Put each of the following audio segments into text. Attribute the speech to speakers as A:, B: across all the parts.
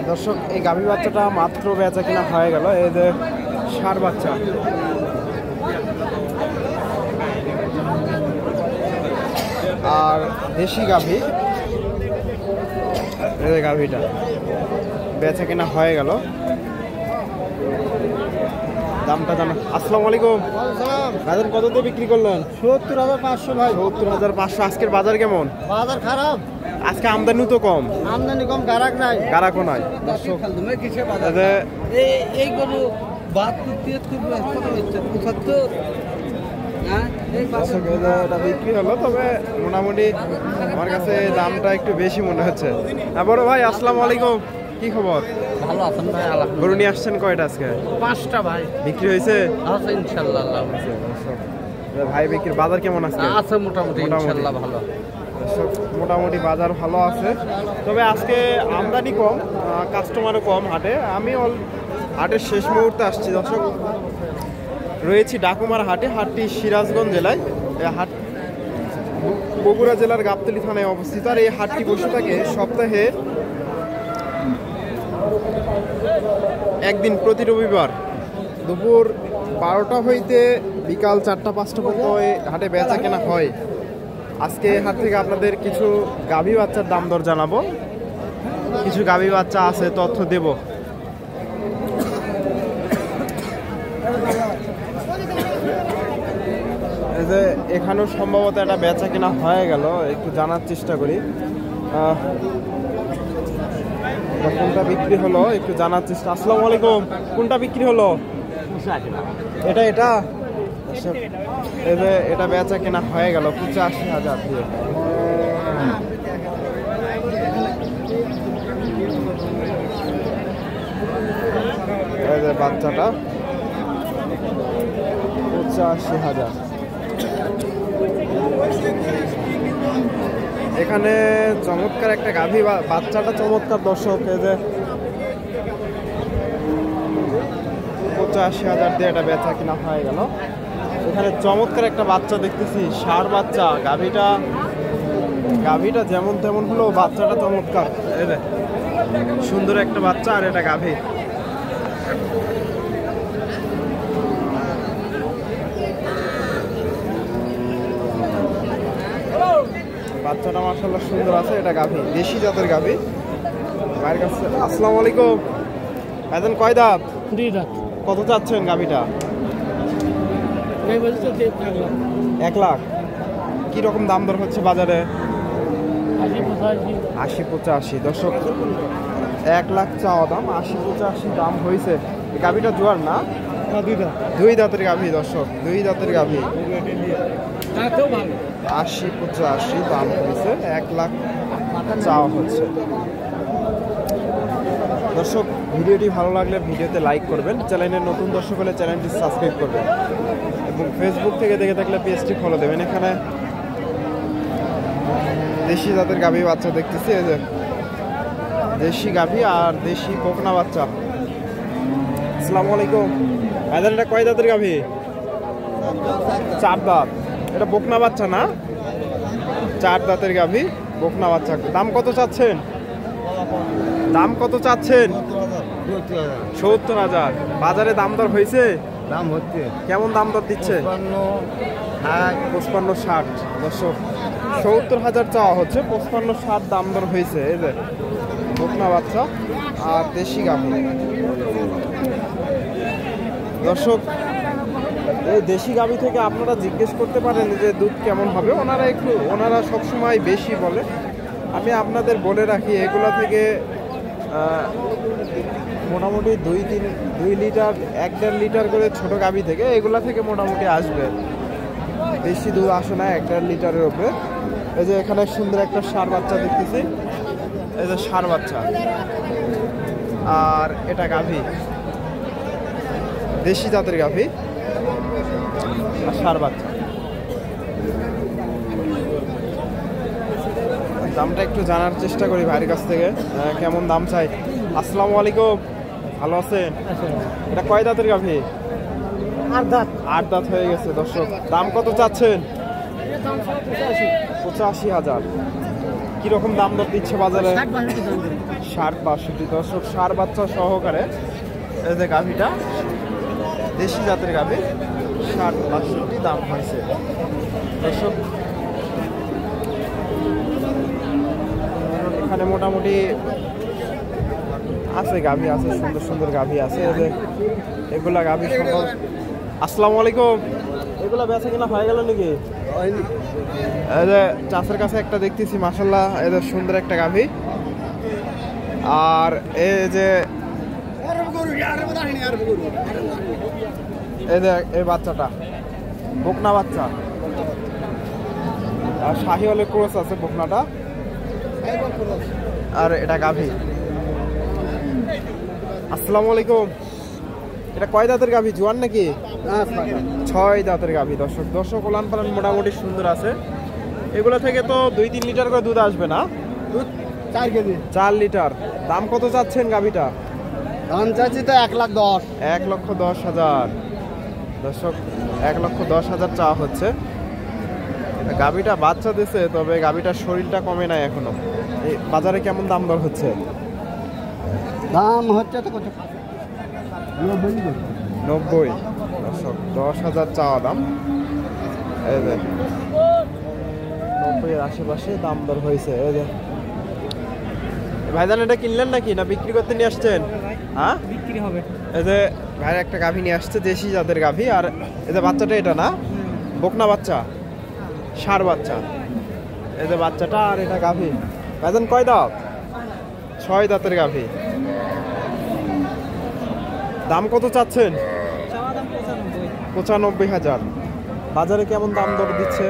A: দর্শক এই গাভী বাচ্চাটা মাত্র বেচা কিনা হয়ে গেল। এই যে ষাঁড় বাচ্চা, আর দেশি গাভী, এই যে গাভীটা বেচা কিনা হয়ে গেল। দামটা জানা। আসসালামু আলাইকুম। বাজার কত দিয়ে বিক্রি করলেন?
B: ৭০,৫০০ ভাই।
A: ৭০,৫০০। আজকের বাজার কেমন?
B: বাজার খারাপ,
A: আজকে আমদানি তো কম,
B: আমদানি কম, গারাক নাই,
A: গারাকও নাই। দর্শক
B: এই গরু
A: ৭২ বিক্রি হলো, তবে মোটামুটি আমার কাছে দামটা একটু বেশি মনে হচ্ছে। বড় ভাই আসসালামু আলাইকুম, কি খবর?
B: ভালো আছেন ভাই? আলহামদুলিল্লাহ।
A: গরু নিয়ে আসছেন কয়টা আজকে?
B: 5টা ভাই।
A: বিক্রি হয়েছে?
B: আছে ইনশাআল্লাহ।
A: ভাই বিক্রির বাজার কেমন আছে?
B: আছে মোটামুটি ইনশাআল্লাহ ভালো।
A: মোটামুটি বাজার ভালো আছে, তবে আজকে আমদানি কম, কাস্টমারও কম হাটে। আমি হাটের শেষ মুহূর্তে আসছি দর্শক। রয়েছি ডাকুমার হাটে। হাটটি সিরাজগঞ্জ জেলায়, হাট বগুড়া জেলার গাবতলী থানায় অবস্থিত। আর এই হাটটি বসে থাকে সপ্তাহে একদিন, প্রতি রবিবার দুপুর 12টা হইতে বিকাল 4টা-5টা পর্যন্ত হাটে বেচা কেনা হয়। আজকে হাট থেকে আপনাদের কিছু গাভী বাচ্চার দাম দর জানাবো, কিছু গাভী বাচ্চা আছে তথ্য দেব। এই যে এখানেও সম্ভবত একটা বেচা কেনা হয়ে গেল, একটু জানার চেষ্টা করি কোনটা বিক্রি হলো, একটু জানার চেষ্টা। আসসালামু আলাইকুম, কোনটা বিক্রি হলো? এটা এই যে এটা বেচা কেনা হয়ে গেল 85,000 দিয়ে। এই যে বাচ্চাটা 85,000। এখানে চমৎকার একটা গাভী, বাচ্চাটা চমৎকার দর্শক। এই যে 85,000 দিয়ে এটা বেচা কিনা হয়ে গেল। এখানে চমৎকার একটা বাচ্চা দেখতেছি, ষাঁড় বাচ্চা। গাভীটা যেমন তেমন হলো, বাচ্চাটা চমৎকার। এই যে সুন্দর একটা বাচ্চা, আর এটা গাভী। বাচ্চাটা মাশাআল্লাহ সুন্দর আছে, এটা গাভী, দেশি জাতের গাভী ভাইয়ের কাছে। আসসালামু আলাইকুম। এখন কয় দাঁত?
B: 2 দাঁত।
A: কত চাচ্ছেন গাভীটা? 1 লাখ। কি রকম দাম দর হচ্ছে বাজারে? 80-85। দর্শক 1 লাখ চাওয়া দাম, 80-85 দাম হয়েছে। গাভীটা জোয়ার না? 2 দাঁতের গাভী দর্শক, 2 দাঁতের গাভী। 80-85 দাম হয়েছে, 1 লাখ চাওয়া হচ্ছে। দর্শক ভিডিওটি ভালো লাগলে ভিডিওতে লাইক করবেন, চ্যানেলের নতুন দর্শক হলে চ্যানেলটি সাবস্ক্রাইব করবেন, এবং ফেসবুক থেকে দেখে থাকলে পেজটি ফলো দেবেন। এখানে দেশি জাতের গাভী বাচ্চা দেখতেছি, এই যে দেশি গাভী আর দেশি বকনা বাচ্চা। আসসালামু আলাইকুম। এটা কয় দাঁতের গাভী? 4 দাঁত। এটা বকনা বাচ্চা না? 4 দাঁতের গাভী, বকনা বাচ্চা। দাম কত চাচ্ছেন? দাম কত চাচ্ছেন? 70,000। বাজারে দাম দর হয়েছে?
B: দাম হচ্ছে।
A: কেমন দাম দর দিচ্ছে? 55-60। দর্শক 70,000 চাওয়া হচ্ছে, 55-60 দাম দর হয়েছে। এই যে বকনা বাচ্চা আর দেশি গাভী। দর্শক এই দেশি গাভী থেকে আপনারা জিজ্ঞেস করতে পারেন যে দুধ কেমন হবে। ওনারা সবসময় বেশি বলে। আমি আপনাদের বলে রাখি, এগুলো থেকে মোটামুটি 2 লিটার 1.5 লিটার করে ছোট গাভী থেকে, এগুলা থেকে মোটামুটি আসবে, বেশি দুধ আসে না 1.5 লিটারের উপরে। এই যে এখানে সুন্দর একটা ষাঁড় বাচ্চা দেখতেছি, এই যে ষাঁড় বাচ্চা, আর এটা গাভী, দেশি জাতের গাভী আর ষাঁড় বাচ্চা। দামটা একটু জানার চেষ্টা করি ভাইয়ের কাছ থেকে, কেমন দাম চাই। আসসালামু আলাইকুম, ভালো আছেন? এটা কয় দাঁতের গাভী?
B: 8 দাঁত।
A: 8 দাঁত হয়ে গেছে। দর্শক দাম কত চাচ্ছেন? 85,000। কিরকম দাম দর দিচ্ছে বাজারে?
B: 60-62
A: দর্শক, ষাঁড় বাচ্চা সহকারে এই যে গাভীটা দেশি জাতের গাভী, 60-62 দাম হয়েছে দর্শক। এখানে মোটামুটি আছে গাভী, আছে সুন্দর সুন্দর গাভী আছে। এই যে এগুলা গাভী সম্ভব। আসসালামু আলাইকুম, এগুলা বেচা কিনা হয়ে গেল নাকি? এই যে চাষের কাছে একটা দেখতেছি, মাশাআল্লাহ এদের সুন্দর একটা গাভী। আর এই যে এই বাচ্চাটা বকনা বাচ্চা, আর শাহিওয়ালের ক্রস আছে বকনাটা, আর এটা গাভী। আসসালামু আলাইকুম, এটা কয় দাঁতের গাভী? জোয়ান নাকি? 6 দাঁতের গাভী দর্শক। দর্শক ওলান পালান মোটামুটি সুন্দর আছে। এগুলো থেকে তো 2-3 লিটার করে দুধ আসবে না?
B: 4 কেজি।
A: 4 লিটার। দাম কত চাচ্ছেন গাভীটা?
B: দাম চাচ্ছি তো 1,10,000।
A: 1,10,000 দর্শক, 1,10,000 চাওয়া হচ্ছে। গাভীটা বাচ্চা দিছে, তবে গাভীটার শরীরটা কমে নাই এখনো। এই বাজারে কেমন দাম দর হচ্ছে?
B: দাম হচ্ছে তো কত?
A: 90 দর্শক, 10,000 চাওয়া দাম। এই যে 90-এর আশেপাশে দাম দর হয়েছে। এই যে ভাইজান, এটা কিনলেন নাকি না বিক্রি করতে নিয়ে আসছেন? হ্যাঁ,
B: বিক্রি হবে।
A: এই যে ভাইয়ের একটা গাভী নিয়ে আসছে, দেশি জাতের গাভী। আর এই যে বাচ্চাটা, এটা না বকনা বাচ্চা, ষাঁড় বাচ্চা। এই যে বাচ্চাটা আর এটা গাভী। ভাইজান কয় দাঁত? 6 দাঁতের গাভী। দাম কত চাচ্ছেন? 95,000। বাজারে কেমন দাম দর দিচ্ছে?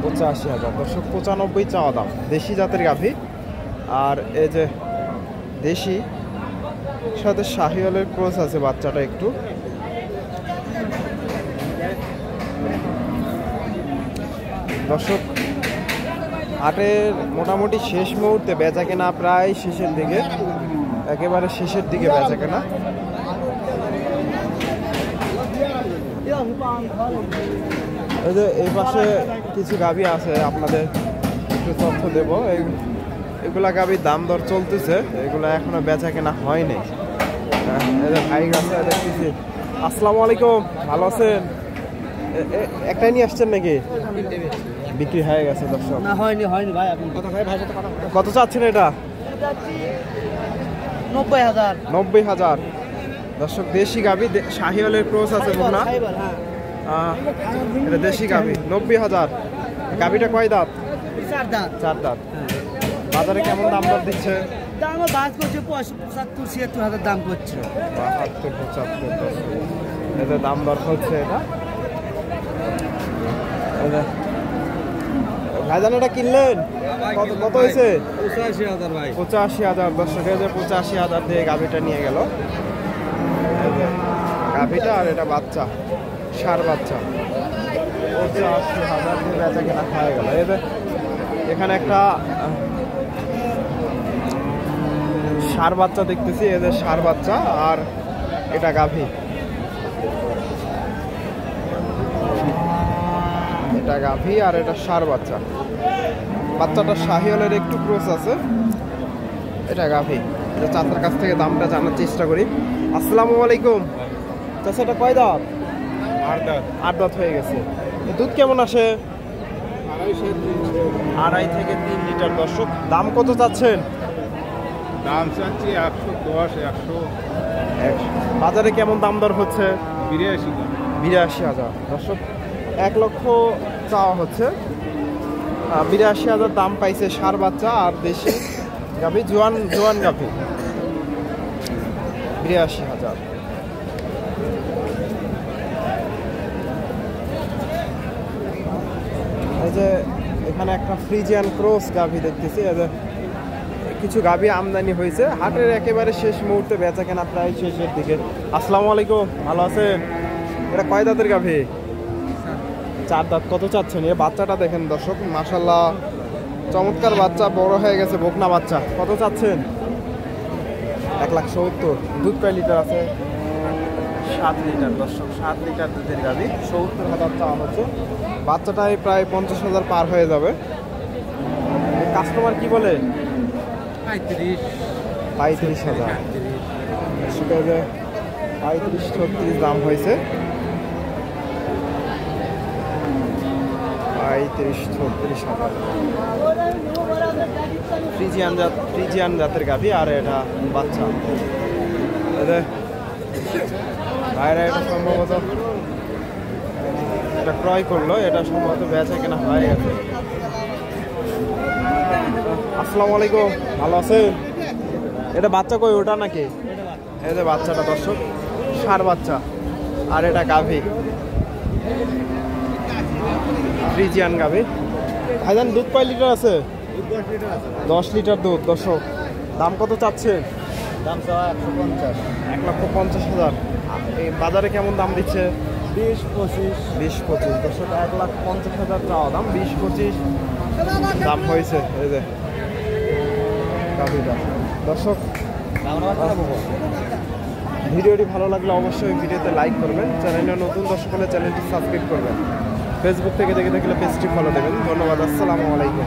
A: 85,000 দর্শক, 95 চাওয়া দাম। দেশি জাতের গাভী। আর এই যে দেশি সাথে শাহিওয়ালের ক্রস আছে বাচ্চাটা একটু। দর্শক, হাটের মোটামুটি শেষ মুহূর্তে বেচা কেনা, প্রায় শেষের দিকে, একেবারে শেষের দিকে বেচা কেনা। এই যে এই পাশে কিছু গাভী আছে, আপনাদের একটু তথ্য দেব। এগুলা গাভীর দাম দর চলতেছে, এগুলা এখনো বেচা কেনা হয়নি। এই যে ভাই আছে দেখতেছি। আসসালামু আলাইকুম, ভালো আছেন? একটাই নিয়ে আসছেন নাকি? বিক্রি হয়ে গেছে দর্শক?
B: না, হয়নি ভাই। আপনি কত ভাই? ভাই সাথে কথা বলো।
A: কত চাচ্ছেন এটা?
B: 90,000।
A: 90,000 দর্শক। দেশি গাভী, শাহিওয়ালের ক্রস আছে বকনা। এটা দেশি গাভী, 90,000। গাভীটা কয় দাঁত?
B: 4 দাঁত।
A: 4 দাঁত। বাজারে কেমন দাম দর দিচ্ছে?
B: দাম বাজ করছে 75-76,000 দাম করছে।
A: 72-75 এদের দাম দর হচ্ছে। এটা ভাইজান, এটা কিনলেন কত হয়েছে?
B: 85,000 ভাই।
A: 85,000 দর্শক। এই যে 85,000 দিয়ে গাভীটা নিয়ে গেল। গাভীটা আর এটা বাচ্চা, ষাঁড় বাচ্চা। 85,000 দিয়ে বেচা কেনা হয়ে গেল। এই যে এখানে একটা ষাঁড় বাচ্চা দেখতেছি। এই যে ষাঁড় বাচ্চা, আর এটা গাভী। এটা গাভী আর এটা ষাঁড় বাচ্চা। বাচ্চাটা শাহিওয়ালের একটু ক্রস আছে। এটা গাভী। এটা চাচার কাছ থেকে দামটা জানার চেষ্টা করি। আসসালামু আলাইকুম চাচা, এটা কয় দাঁত? 8 দাঁত হয়ে গেছে। দুধ কেমন আসে? 2.5 থেকে 3 লিটার দর্শক। দাম কত চাচ্ছেন?
C: দাম চাচ্ছি 110, 100।
A: বাজারে কেমন দাম দর হচ্ছে?
C: 82,000
A: দর্শক। 1 লক্ষ চাওয়া হচ্ছে। 82,000 দাম পাইছে ষাঁড় বাচ্চা আর দেশি গাভী, জোয়ান গাভী। 82,000। এই যে এখানে একটা ফ্রিজিয়ান ক্রস গাভী দেখতেছি। কিছু গাভী আমদানি হয়েছে। হাটের একেবারে শেষ মুহূর্তে, বেচা কেনা প্রায় শেষের দিকে। আসসালামু আলাইকুম, ভালো আছেন? এটা কয় দাঁতের গাভী? 4 দাঁত। কত চাচ্ছেন? এই বাচ্চাটা দেখেন দর্শক, মাশাআল্লাহ চমৎকার বাচ্চা, বড় হয়ে গেছে, বকনা বাচ্চা। কত চাচ্ছেন? 1,70,000। দুধ কয় লিটার আছে? 7 লিটার দর্শক। 7 লিটার দুধের গাভী, 70,000 চাওয়া হচ্ছে। বাচ্চাটাই প্রায় 50,000 পার হয়ে যাবে। কাস্টমার কি বলে?
B: 35
A: 35,000। সেটা যে 35-36 দাম হয়েছে। 35-36,000। ফ্রিজিয়ান জাতের গাভী আর এটা বাচ্চা। ভাইরা এটা সম্ভবত এটা ক্রয় করলো, এটা সম্ভবত বেচা কেনা হয়ে গেছে। আসসালামু আলাইকুম, ভালো আছেন? এটা বাচ্চা কই ওটা নাকি? এই যে বাচ্চাটা দর্শক, ষাঁড় বাচ্চা আর এটা গাভী, ফ্রিজিয়ান গাভী। ভাইজান দুধ কয় লিটার আছে? 10 লিটার দুধ। দর্শক দাম কত চাচ্ছেন?
B: দাম চাওয়া 150
A: 1,50,000। এই বাজারে কেমন দাম দিচ্ছে?
B: 20-25
A: দর্শক 1,50,000 চাওয়া দাম, 20-25 দাম হয়েছে। এই যে গাভীটা। দর্শক ভিডিওটি ভালো লাগলে অবশ্যই ভিডিওতে লাইক করবেন, চ্যানেলে নতুন দর্শক হলে চ্যানেলটি সাবস্ক্রাইব করবেন, ফেসবুক থেকে দেখে থাকলে পেজটি ফলো দেবেন। ধন্যবাদ, আসসালামু আলাইকুম।